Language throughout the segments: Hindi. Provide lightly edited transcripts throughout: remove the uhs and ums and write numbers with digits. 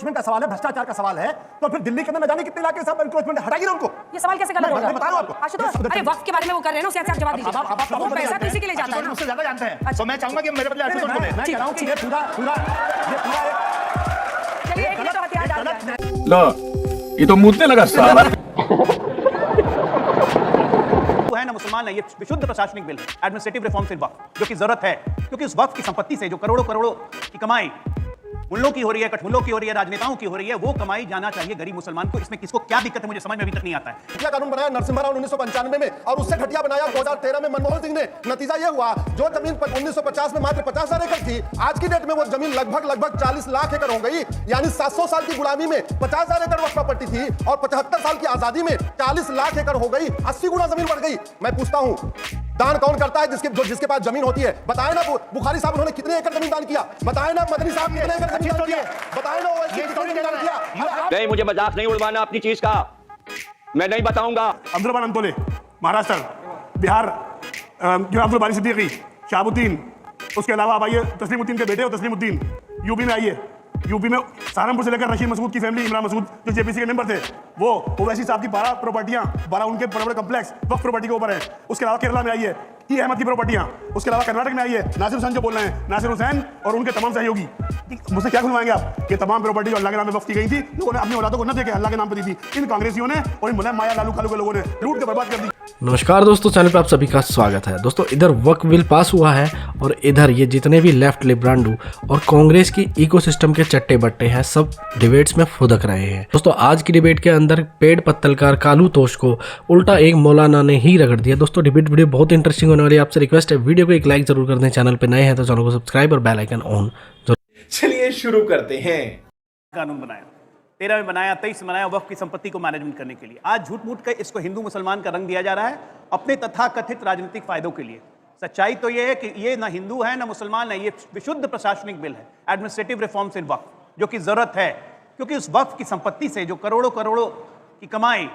एनक्रोचमेंट का सवाल है, भ्रष्टाचार का सवाल है, तो फिर दिल्ली के अंदर न जाने कितने इलाके सब एनक्रोचमेंट हटाइए ना उनको। ये सवाल कैसे गलत होगा? मैं बता रहा हूं आपको। आशुतोष, अरे वक्त के बारे में वो कर रहे हैं ना, उससे आप जवाब दीजिए। वो पैसा तो इसी के लिए जाता है ना। मुझसे ज्यादा जानते हैं, तो मैं चाहूंगा कि मेरे बदले आशुतोष बोले। मैं कह रहा हूं कि ये पूरा चलिए एक मिनट तो हथियार डाल दिया। लो, ये तो मुद्दे लगा साला। है ना मुसलमान है, ये विशुद्ध प्रशासनिक बिल है, एडमिनिस्ट्रेटिव रिफॉर्म्स इन वक्फ, जो कि जरूरत है, क्योंकि उस वक्फ की संपत्ति से जो करोड़ों करोड़ों की कमाई मुल्लों की हो रही है, कठमुल्लों की हो रही है, राजनेताओं की हो रही है, वो कमाई जाना चाहिए गरीब मुसलमान को। इसमें किसको क्या दिक्कत है मुझे समझ में अभी तक नहीं आता है। घटिया कानून बनाया नरसिम्हा राव 1995 में, और उससे घटिया बनाया 2013 में मनमोहन सिंह ने। नतीजा यह हुआ, जो जमीन 1950 में मात्र 50,000 एकड़ थी, आज की डेट में वो जमीन लगभग 40 लाख एकड़ हो गई। यानी 700 साल की गुलामी में 50,000 एकड़ वक्फ प्रॉपर्टी थी, और 75 साल की आजादी में 40 लाख एकड़ हो गई। 80 गुना जमीन बढ़ गई। मैं पूछता हूं, दान कौन करता है? जिसके पास जमीन होती है। बताए ना बुखारी साहब उन्होंने कितने एकड़ जमीन दान किया? बताए ना मदनी साहब कितने एकड़ जमीन दान किया? बताए ना ओवैसी कितने दान किया? नहीं, मुझे मजाक नहीं उड़वाना अपनी चीज का, मैं नहीं बताऊंगा। अब्दुल अंतोले महाराष्ट्र, बिहार अब्दुल बारी सिद्दीकी, शहाबुद्दीन, उसके अलावा आप आइए तस्लीमुद्दीन के बेटे हो तस्लीमुद्दीन, यूपी में आइए। यूपी में सहारनपुर से लेकर रशीद मसूद की फैमिली, इमरान मसूद जो जेपीसी के मेंबर थे, वो ओवैसी साहब की 12 प्रॉपर्टियां, 12 उनके बड़े बड़े कॉम्प्लेक्स वक्फ प्रॉपर्टी के ऊपर है। उसके अलावा केरला में आइए, ई अहमद की प्रॉपर्टियां। उसके अलावा कर्नाटक में आइए, नासिर हुसैन जो बोल रहे हैं, नासिर हुसैन और उनके तमाम सहयोगी। मुझसे क्या खुलवाएंगे आप? ये तमाम प्रॉपर्टी अल्लाह के नाम पे वक्फ की गई थी, लोगों ने अपनी औलादों को न देके अल्लाह के नाम पे दी थी। इन कांग्रेसियों ने और इन मुलायम माया लालू कालू के लोगों ने लूट के बर्बाद कर दी। नमस्कार दोस्तों, चैनल पे आप सभी का स्वागत है। दोस्तों इधर वक्फ बिल पास हुआ है और इधर ये जितने भी लेफ्ट लिब्रांडू और कांग्रेस की इकोसिस्टम के चट्टे बट्टे हैं, सब डिबेट्स में फुदक रहे हैं। दोस्तों आज की डिबेट के अंदर पेड़ पत्तलकार कालू तोश को उल्टा एक मौलाना ने ही रगड़ दिया। दोस्तों डिबेट वीडियो बहुत इंटरेस्टिंग होने वाली है। आपसे रिक्वेस्ट है वीडियो को एक लाइक जरूर कर दें, चैनल पे नए हैं तो चैनल को सब्सक्राइब और बेल आइकन ऑन। चलिए शुरू करते हैं। कानून बनाया 13 में बनाया, 23 में बनाया, वक्फ की संपत्ति को मैनेजमेंट करने के लिए। आज झूठ मूठ कर इसको हिंदू मुसलमान का रंग दिया जा रहा है अपने तथाकथित राजनीतिक फायदों के लिए। सच्चाई तो ये है कि ये ना हिंदू है ना मुसलमान है, ये विशुद्ध प्रशासनिक बिल है, एडमिनिस्ट्रेटिव रिफॉर्म्स इन वक्फ, जो कि जरूरत है, क्योंकि उस वक्फ की संपत्ति से जो करोड़ों करोड़ों की कमाई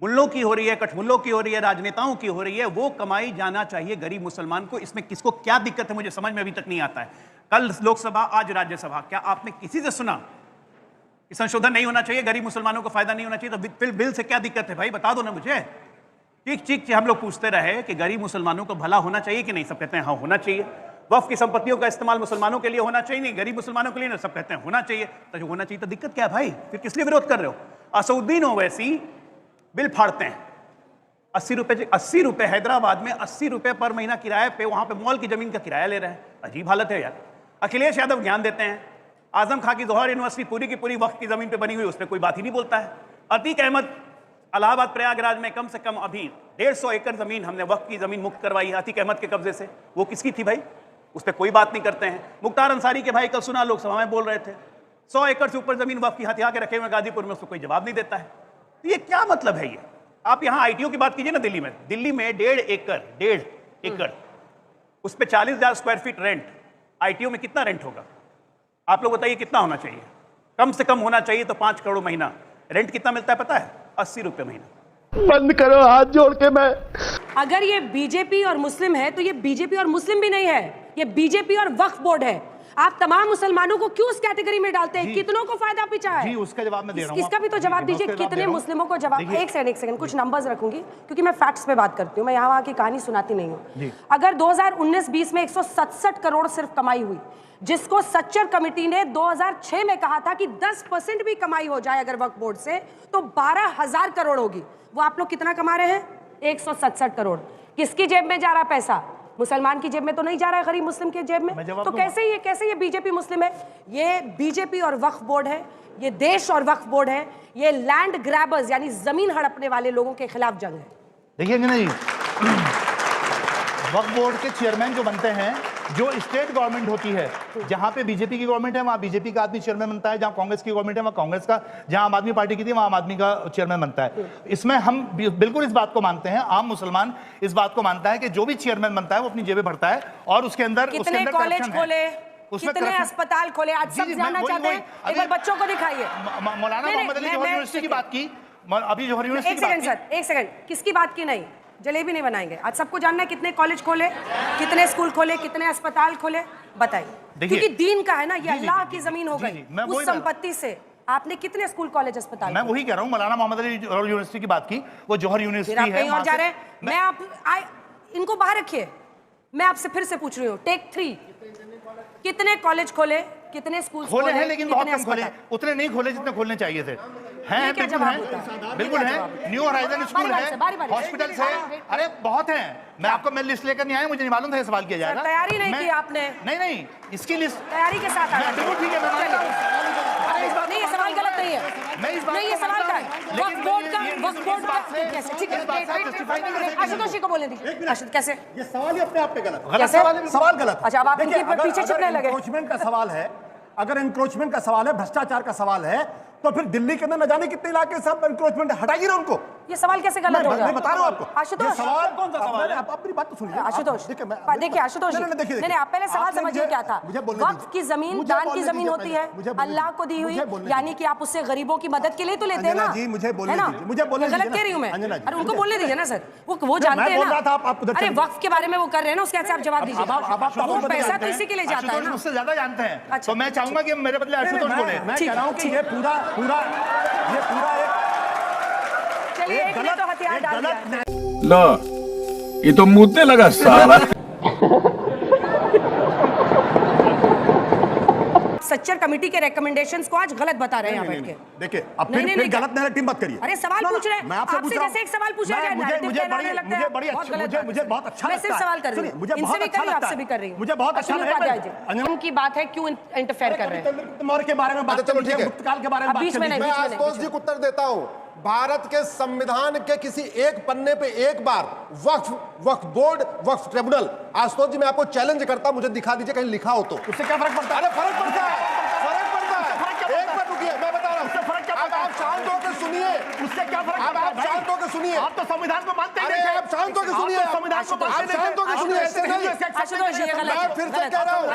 मुल्लों की हो रही है, कठमुल्लों की हो रही है, राजनेताओं की हो रही है, वो कमाई जाना चाहिए गरीब मुसलमान को। इसमें किसको क्या दिक्कत है मुझे समझ में अभी तक नहीं आता है। कल लोकसभा, आज राज्यसभा, क्या आपने किसी से सुना कि संशोधन नहीं होना चाहिए, गरीब मुसलमानों को फायदा नहीं होना चाहिए? तो फिर बिल से क्या दिक्कत है भाई, बता दो ना मुझे। चीख चीख के हम लोग पूछते रहे कि गरीब मुसलमानों को भला होना चाहिए कि नहीं? सब कहते हैं हाँ होना चाहिए। वक्फ की संपत्तियों का इस्तेमाल मुसलमानों के लिए होना चाहिए, नहीं गरीब मुसलमानों के लिए ना, सब कहते हैं होना चाहिए। तो जो होना चाहिए तो दिक्कत क्या है भाई? फिर किस लिए विरोध कर रहे हो? असउद्दीन ओवैसी बिल फाड़ते हैं 80 रुपए हैदराबाद में 80 रुपए पर महीना किराए पे, वहां पे मॉल की जमीन का किराया ले रहे हैं। अजीब हालत है यार। अखिलेश यादव ज्ञान देते हैं, आजम खां की जौहर यूनिवर्सिटी पूरी की पूरी वक्फ की जमीन पे बनी हुई, उस पर कोई बात ही नहीं बोलता है। अतीक अहमद इलाहाबाद प्रयागराज में कम से कम अभी 150 एकड़ जमीन हमने वक्फ की जमीन मुक्त करवाई है अतीक अहमद के कब्जे से। वो किसकी थी भाई? उस पर कोई बात नहीं करते हैं। मुख्तार अंसारी के भाई कल सुना लोकसभा में बोल रहे थे 100 एकड़ से ऊपर जमीन वक्फ की हथिया के रखे हुए गाजीपुर में, उसको कोई जवाब नहीं देता है। तो ये क्या मतलब है? ये आप यहाँ आईटीओ की बात कीजिए ना, दिल्ली में 1.5 एकड़ उस पर 40,000 स्क्वायर फीट रेंट। आईटीओ में कितना रेंट होगा आप लोग बताइए? कितना होना चाहिए? कम से कम होना चाहिए तो 5 करोड़ महीना। रेंट कितना मिलता है पता है? 80 रुपए महीना। बंद करो हाथ जोड़ के। मैं अगर ये बीजेपी और मुस्लिम है तो ये बीजेपी और मुस्लिम भी नहीं है, ये बीजेपी और वक्फ बोर्ड है। आप तमाम मुसलमानों को क्यों उस कैटेगरी में डालते हैं? कितनों को फायदा पहुंचा है? जी उसका जवाब मैं दे रहा हूं। इसका भी तो जवाब दीजिए, कितने मुस्लिमों को जवाब? एक सेकंड कुछ नंबर्स रखूंगी क्योंकि मैं फैक्ट्स पे बात करती हूँ, मैं यहाँ वहाँ की कहानी सुनाती नहीं हूँ। अगर 2019-20 में 167 करोड़ सिर्फ कमाई हुई, जिसको सच्चर कमेटी ने 2006 में कहा था कि 10% भी कमाई हो जाए अगर वक्फ बोर्ड से तो 12,000 करोड़ होगी, वो आप लोग कितना कमा रहे हैं? 167 करोड़। किसकी जेब में जा रहा पैसा? मुसलमान की जेब में तो नहीं जा रहा है, गरीब मुस्लिम की जेब में। तो कैसे ये बीजेपी मुस्लिम है? ये बीजेपी और वक्फ बोर्ड है, ये देश और वक्फ बोर्ड है, ये लैंड ग्रैबर्स यानी जमीन हड़पने वाले लोगों के खिलाफ जंग है। देखिए नहीं, वक्फ बोर्ड के चेयरमैन जो बनते हैं, जो स्टेट गवर्नमेंट होती है, जहां पे बीजेपी की गवर्नमेंट है वहां बीजेपी का आदमी चेयरमैन बनता है, जहां कांग्रेस की गवर्नमेंट है वहां कांग्रेस का, जहां आम आदमी पार्टी की थी वहां आम आदमी का चेयरमैन बनता है। इसमें हम बिल्कुल इस बात को मानते हैं, आम मुसलमान इस बात को मानता है कि जो भी चेयरमैन बनता है वो अपनी जेबें भरता है और उसके अंदर कितने कॉलेज खोले, कितने अस्पताल खोले, आज सब जानना चाहते हैं। एक बार बच्चों को दिखाइए। मौलाना मोहम्मद अली जौहर यूनिवर्सिटी की बात की, अभी जौहर यूनिवर्सिटी। एक सेकंड, किसकी बात की? नहीं, जलेबी नहीं बनाएंगे। आज सबको जानना है कितने कॉलेज खोले, कितने स्कूल खोले, कितने अस्पताल खोले, बताइए। क्योंकि दीन का है ना, ये अल्लाह की जमीन हो गई। उस संपत्ति से आपने कितने स्कूल कॉलेज अस्पताल? मैं वही कह रहा हूँ, मौलाना मोहम्मद अली यूनिवर्सिटी की बात की, वो जौहर यूनिवर्सिटी है। कहीं और जा रहे हैं। मैं आप इनको बाहर रखिए, मैं आपसे फिर से पूछ रही हूँ, टेक 3 कितने कॉलेज खोले, कितने स्कूल खोले हैं, लेकिन बहुत कम खोले, उतने नहीं खोले जितने खोलने चाहिए थे। हैं, बिल्कुल है। न्यू होराइजन स्कूल है, हॉस्पिटल्स है, अरे बहुत हैं। मैं आपको मैं लिस्ट लेकर नहीं आया, मुझे नहीं मालूम था ये सवाल किया जाएगा। तैयारी नहीं की आपने? नहीं, इसकी लिस्ट तैयारी के साथ आया। बिल्कुल ठीक है, मैं मानता हूं। नहीं, ये सवाल गलत नहीं है। मैं इस बात नहीं, ये सवाल का है। वक्फ बोर्ड का कैसे? ठीक है, आशुतोष जी को बोलने दीजिए। आशुतोष कैसे? ये सवाल ही अपने आप पे गलत कैसे? सवाल गलत। अच्छा, अब आप इनके देखिए, पीछे छिपने लगे। एनक्रोचमेंट का सवाल है, अगर एनक्रोचमेंट का सवाल है, भ्रष्टाचार का सवाल है, तो फिर दिल्ली के अंदर न जाने कितने इलाके सब एनक्रोचमेंट हटाइए ना उनको। ये सवाल कैसे गलत हो गया? मैं बता रहा हूं आपको। आशुतोष, सवाल कौन सा सवाल है? आप अपनी बात तो सुनिए। आशुतोष देखिए, आशुतोष नहीं, आप पहले सवाल समझिए क्या था। वक्फ की जमीन दान की जमीन होती है, अल्लाह को दी हुई, यानी कि आप उससे गरीबों की मदद के लिए तो लेते हैं ना। जी मुझे बोलने दीजिए, मुझे बोलने दीजिए। गलत कह रही हूँ मैं? अरे उनको बोलने दीजिए ना सर, वो जानते हैं ना। अरे वक्फ के बारे में वो कर रहे हैं ना, उसके आप जवाब दीजिए। वो पैसा तो इसी के लिए जाता है ना। उससे ज्यादा जानते हैं, तो मैं चाहूंगा कि मेरे बदले आशुतोष बोले। मैं कह रहा हूं कि ये पूरा एक चलिए, एक ने तो हथियार डाल दिया। लो, ये तो मुद्दे लगा साला। सच्चर कमेटी के रिकमेंडेशंस को आज गलत बता रहे हैं यहाँ बैठ के। देखिए, अब फिर गलत नैरेटिव मत करिए। अरे सवाल पूछ रहे हैं, मैं आपसे पूछ रहा हूं। जैसे एक सवाल पूछा गया, मुझे बहुत अच्छा मैं सिर्फ सवाल कर रही हूँ, इनसे भी कर रही हूँ, आपसे भी कर रही हूँ। मुझे बहुत अच्छा लगता है की बात है, क्यों इंटरफेयर कर रहे हैं? मौर्य के बारे में बात, चलो ठीक है, गुप्तकाल के बारे में बात करिए। मैं आशुतोष जी को उत्तर देता हूँ। भारत के संविधान के किसी एक पन्ने पे एक बार वक्फ बोर्ड, वक्फ ट्रिब्यूनल, आशुतोष जी मैं आपको चैलेंज करता हूं, मुझे दिखा दीजिए कहीं लिखा हो तो। उससे क्या फर्क पड़ता है? अरे फर्क पड़ता है, एक बार रुकिए, मैं बता रहा हूं। अब आप शांत होकर सुनिए। उससे क्या फर्क? अब आप शांत होकर सुनिए। आप तो संविधान को मानते हैं। आप शांत होकर सुनिए। संविधान को आप शांत होकर सुनिए। ऐसे नहीं। मैं फिर से कह रहा हूं,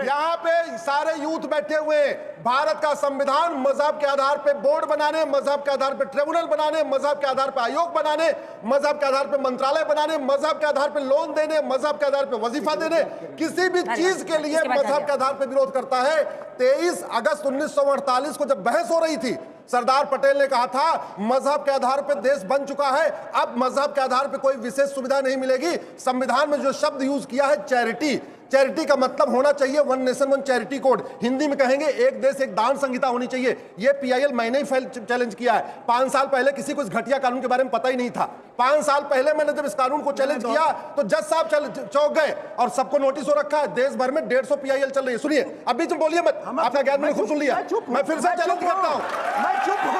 यहाँ पे सारे यूथ बैठे हुए, भारत का संविधान मजहब के आधार पे बोर्ड बनाने, मजहब के आधार पे ट्रिब्यूनल बनाने, मजहब के आधार पे आयोग बनाने, मजहब के आधार पे मंत्रालय बनाने, मजहब के आधार पे लोन देने, मजहब के आधार पे वजीफा देने, किसी भी चीज के लिए मजहब के आधार पे विरोध करता है। 23 अगस्त 1948 को जब बहस हो रही थी, सरदार पटेल ने कहा था मजहब के आधार पर देश बन चुका है, अब मजहब के आधार पर कोई विशेष सुविधा नहीं मिलेगी। संविधान में जो शब्द यूज किया है चैरिटी, चैरिटी का मतलब होना चाहिए one nation one charity code, Hindi में कहेंगे एक देश एक दान संहिता होनी चाहिए। ये पीआईएल मैंने ही चैलेंज किया है। 5 साल पहले किसी को इस घटिया कानून के बारे में पता ही नहीं था। 5 साल पहले मैंने जब इस कानून को चैलेंज किया तो जज साहब चौंक गए और सबको नोटिस हो रखा है। देश भर में 150 पीआईएल चल रही है। सुनिए, अभी तुम बोलिए मत, आपका ज्ञान मैंने खूब सुन लिया। मैं फिर से चैलेंज करता हूं, मैं चुप हूं।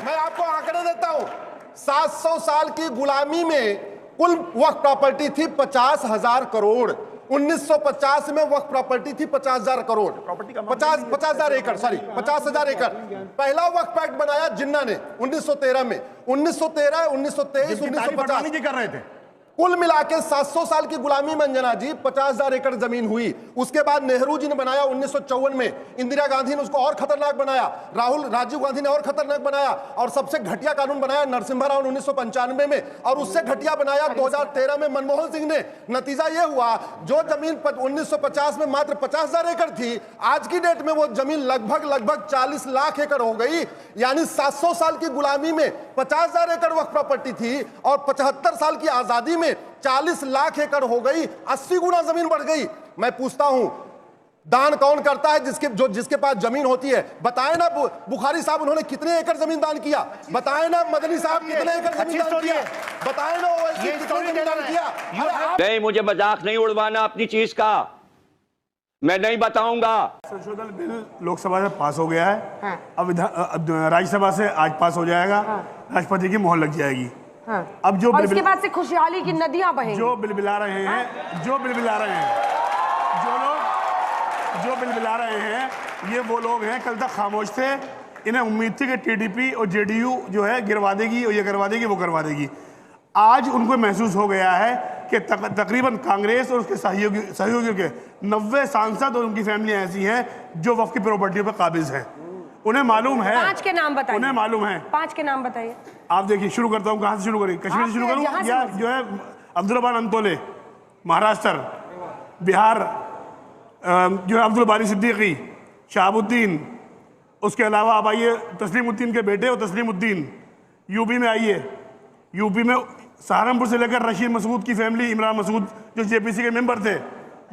मैं आपको आंकड़े देता हूं। 700 साल की गुलामी में कुल वक्फ प्रॉपर्टी थी 50,000 करोड़। 1950 में वक्फ प्रॉपर्टी थी 50,000 करोड़, 50,000 एकड़, सॉरी 50,000 एकड़। पहला वक्फ एक्ट बनाया जिन्ना ने 1913 में। 1913, 1923, 1950 कर रहे थे। कुल मिला के 700 साल की गुलामी में अंजना जी 50,000 एकड़ जमीन हुई। उसके बाद नेहरू जी ने बनाया 1954 में, इंदिरा गांधी ने उसको और खतरनाक बनाया, राजीव गांधी ने और खतरनाक बनाया, और सबसे घटिया कानून बनाया नरसिम्हा राव 1995 में, और उससे घटिया बनाया 2013 में मनमोहन सिंह ने। नतीजा यह हुआ, जो जमीन 1950 में मात्र 50,000 एकड़ थी, आज की डेट में वो जमीन लगभग 40 लाख एकड़ हो गई। यानी 700 साल की गुलामी में 50,000 एकड़ वक्फ प्रॉपर्टी थी और 75 साल की आजादी में 40 लाख एकड़ हो गई, 80 गुना जमीन बढ़ गई। मैं पूछता हूं, दान कौन करता है? जिसके पास जमीन होती है। बताएं ना बुखारी साहब उन्होंने कितने एकड़ जमीन दान किया? बताएं ना मदनी साहब कितने एकड़ जमीन दान किया? बताएं ना ओवैसी कितने जमीन दान किया? नहीं, मुझे मजाक नहीं उड़वाना अपनी चीज का, मैं नहीं बताऊंगा। संशोधन बिल लोकसभा से पास हो गया है, अब राज्यसभा से आज पास हो जाएगा, राष्ट्रपति की मोहर लग जाएगी। अब जो इसके बाद से खुशहाली की नदियां बहेंगी। जो बिलबिला रहे हैं, जो बिलबिला रहे हैं, ये वो लोग हैं कल तक खामोश थे। इन्हें उम्मीद थी कि टीडीपी और जेडीयू जो है गिरवा देगी, और ये करवा देगी, वो करवा देगी। आज उनको महसूस हो गया है कि तकरीबन कांग्रेस और उसके सहयोगियों के 90 सांसद और उनकी फैमिलियां ऐसी हैं जो वक्फ की प्रॉपर्टी पर काबिज हैं। उन्हें मालूम है, 5 के नाम बताइए, उन्हें मालूम है। 5 के नाम बताइए। आप देखिए, शुरू करता हूँ, कहाँ से शुरू करें? कश्मीर से शुरू करूँ जहाँ से या मर्जी। जो है अब्दुल रब्बान अंतोले, महाराष्ट्र, बिहार, जो है अब्दुल बारी सिद्दीकी, शहाबुद्दीन, उसके अलावा आप आइए तस्लीमुद्दीन के बेटे और तस्लीमुद्दीन। यूपी में आइए, यूपी में सहारनपुर से लेकर रशीद मसूद की फैमिली, इमरान मसूद जो जेपीसी के मेंबर थे,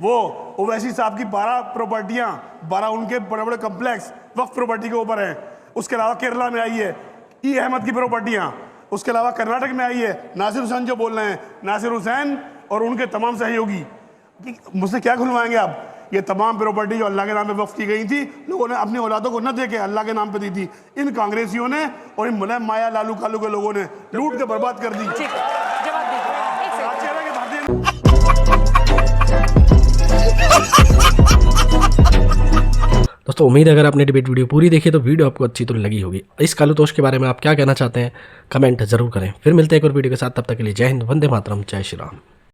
वो ओवैसी साहब की 12 प्रॉपर्टियां, 12 उनके बड़े बड़े कम्प्लेक्स वक्फ प्रॉपर्टी के ऊपर हैं। उसके अलावा केरला में आई है ई अहमद की प्रॉपर्टियां। उसके अलावा कर्नाटक में आई है नासिर हुसैन जो बोल रहे हैं, नासिर हुसैन और उनके तमाम सहयोगी। मुझसे क्या खुलवाएंगे आप? ये तमाम प्रॉपर्टी जो अल्लाह के नाम पे वक्फ की गई थी, लोगों ने अपनी औलादों को न दे के अल्लाह के नाम पे दी थी। इन कांग्रेसियों ने और इन मुलायम माया लालू कालू के लोगों ने लूट के बर्बाद कर दी। ठीक है, जवाब दीजिए। एक सेकंड। चेहरे के भारतीय दोस्तों उम्मीद है अगर आपने डिबेट वीडियो पूरी देखी तो वीडियो आपको अच्छी तो लगी होगी। इस कालूतोष के बारे में आप क्या कहना चाहते हैं कमेंट जरूर करें। फिर मिलते हैं एक और वीडियो के साथ, तब तक के लिए जय हिंद, वंदे मातरम, जय श्री राम।